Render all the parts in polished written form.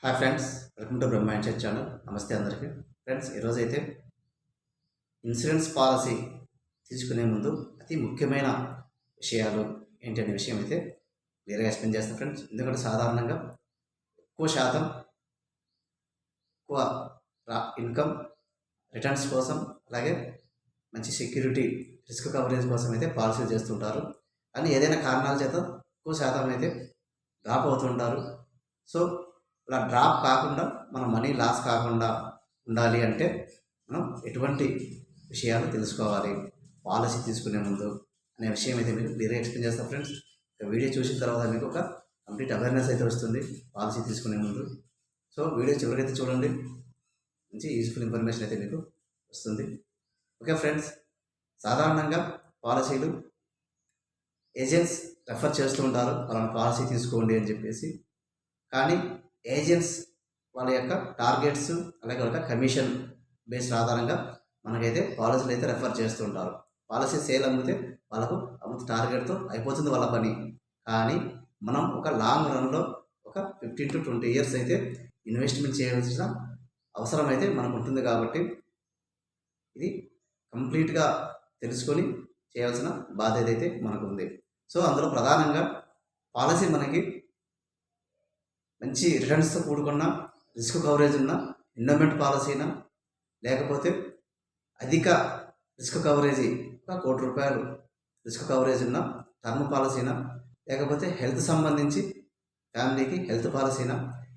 Hi friends, welcome to Brahma mind set channel. నమస్తే అందరికీ. Friends, ఈరోజైతే ఇన్సూరెన్స్ పాలసీ తీసుకునే ముందు అతి ముఖ్యమైన విషయాలు ఏంటి అనే విషయం అయితే క్లియర్గా ఎక్స్ప్లెయిన్ చేస్తాను ఫ్రెండ్స్. ఎందుకంటే సాధారణంగా ఎక్కువ శాతం ఎక్కువ ఇన్కమ్ రిటర్న్స్ కోసం, అలాగే మంచి సెక్యూరిటీ రిస్క్ కవరేజ్ కోసం అయితే పాలసీలు చేస్తుంటారు. కానీ ఏదైనా కారణాల చేత ఎక్కువ శాతం అయితే డ్రాప్ అవుతుంటారు. సో అలా డ్రాప్ కాకుండా మన మనీ లాస్ కాకుండా ఉండాలి అంటే మనం ఎటువంటి విషయాలు తెలుసుకోవాలి పాలసీ తీసుకునే ముందు అనే విషయం అయితే మీకు క్లియర్గా ఎక్స్ప్లెయిన్ చేస్తాను ఫ్రెండ్స్. వీడియో చూసిన తర్వాత మీకు ఒక కంప్లీట్ అవేర్నెస్ అయితే వస్తుంది పాలసీ తీసుకునే ముందు. సో వీడియో చివరికైతే చూడండి, మంచి యూస్ఫుల్ ఇన్ఫర్మేషన్ అయితే మీకు వస్తుంది. ఓకే ఫ్రెండ్స్, సాధారణంగా పాలసీలు ఏజెంట్స్ రెఫర్ చేస్తూ ఉంటారు అలాంటి పాలసీ తీసుకోండి అని చెప్పేసి. కానీ ఏజెంట్స్ వాళ్ళ యొక్క టార్గెట్స్, అలాగే వాళ్ళ కమిషన్ బేస్డ్ ఆధారంగా మనకైతే పాలసీలు అయితే రెఫర్ చేస్తుంటారు. పాలసీ సేల్ అమ్మితే వాళ్ళకు అమ్ముతే టార్గెట్తో అయిపోతుంది వాళ్ళ పని. కానీ మనం ఒక లాంగ్ రన్లో ఒక 15 to 20 years అయితే ఇన్వెస్ట్మెంట్ చేయవలసిన అవసరం అయితే మనకు ఉంటుంది. కాబట్టి ఇది కంప్లీట్గా తెలుసుకొని చేయాల్సిన బాధ్యత అయితే మనకు ఉంది. సో అందులో ప్రధానంగా పాలసీ మనకి మంచి రిటర్న్స్తో కూడుకున్న రిస్క్ కవరేజ్ ఉన్న ఎండోమెంట్ పాలసీనా, లేకపోతే అధిక రిస్క్ కవరేజీ ₹1,00,00,000 రిస్క్ కవరేజ్ ఉన్న టర్మ్ పాలసీనా, లేకపోతే హెల్త్ సంబంధించి ఫ్యామిలీకి హెల్త్ పాలసీనా,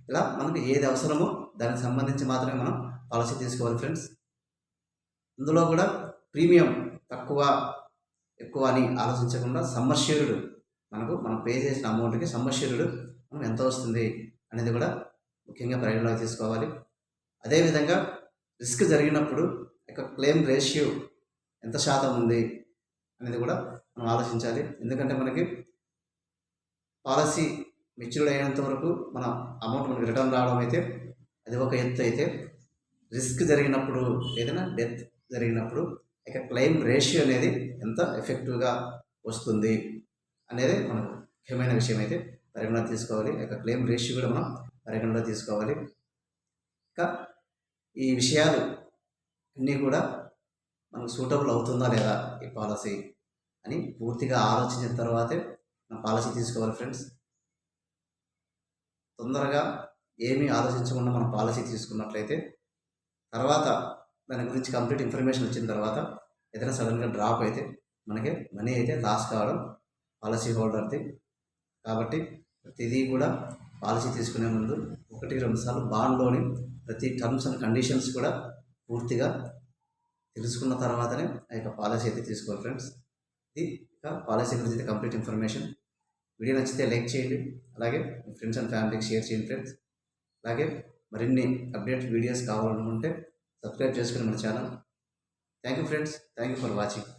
ఇలా మనకు ఏది అవసరమో దానికి సంబంధించి మాత్రమే మనం పాలసీ తీసుకోవాలి ఫ్రెండ్స్. ఇందులో కూడా ప్రీమియం తక్కువ ఎక్కువ అని ఆలోచించకుండా సమ్మర్ష్యూర్డ్ మనం పే చేసిన అమౌంట్కి సమ్మర్ష్యూర్డ్ మనం ఎంత వస్తుంది అనేది కూడా ముఖ్యంగా పరిగణలోకి తీసుకోవాలి. అదేవిధంగా రిస్క్ జరిగినప్పుడు క్లెయిమ్ రేషియో ఎంత శాతం ఉంది అనేది కూడా మనం ఆలోచించాలి. ఎందుకంటే మనకి పాలసీ మెచ్యూర్డ్ అయినంత వరకు మన అమౌంట్ మనకి రిటర్న్ రావడం అయితే అది ఒక ఎత్తు అయితే, రిస్క్ జరిగినప్పుడు ఏదైనా డెత్ జరిగినప్పుడు క్లెయిమ్ రేషియో అనేది ఎంత ఎఫెక్టివ్గా వస్తుంది అనేది మనకు ముఖ్యమైన విషయం అయితే పరిగణలో తీసుకోవాలి. క్లెయిమ్ రేషియో కూడా మనం పరిగణలో తీసుకోవాలి. ఇంకా ఈ విషయాలు అన్నీ కూడా మనకు సూటబుల్ అవుతుందా లేదా ఈ పాలసీ అని పూర్తిగా ఆలోచించిన తర్వాతే మనం పాలసీ తీసుకోవాలి ఫ్రెండ్స్. తొందరగా ఏమీ ఆలోచించకుండా మనం పాలసీ తీసుకున్నట్లయితే తర్వాత దాని గురించి కంప్లీట్ ఇన్ఫర్మేషన్ వచ్చిన తర్వాత ఏదైనా సడన్గా డ్రాప్ అయితే మనకి మనీ అయితే లాస్ కావడం పాలసీ హోల్డర్ది. కాబట్టి ప్రతిదీ కూడా పాలసీ తీసుకునే ముందు 1-2 సార్లు బాండ్లోని ప్రతి టర్మ్స్ అండ్ కండిషన్స్ కూడా పూర్తిగా తెలుసుకున్న తర్వాతనే ఆ పాలసీ అయితే తీసుకోవాలి ఫ్రెండ్స్. ఇది పాలసీ గురించి కంప్లీట్ ఇన్ఫర్మేషన్. వీడియో నచ్చితే లైక్ చేయండి, అలాగే మీ ఫ్రెండ్స్ అండ్ ఫ్యామిలీకి షేర్ చేయండి ఫ్రెండ్స్. అలాగే మరిన్ని అప్డేట్ వీడియోస్ కావాలనుకుంటే సబ్స్క్రైబ్ చేసుకుని మన channel. Thank you friends, thank you for watching.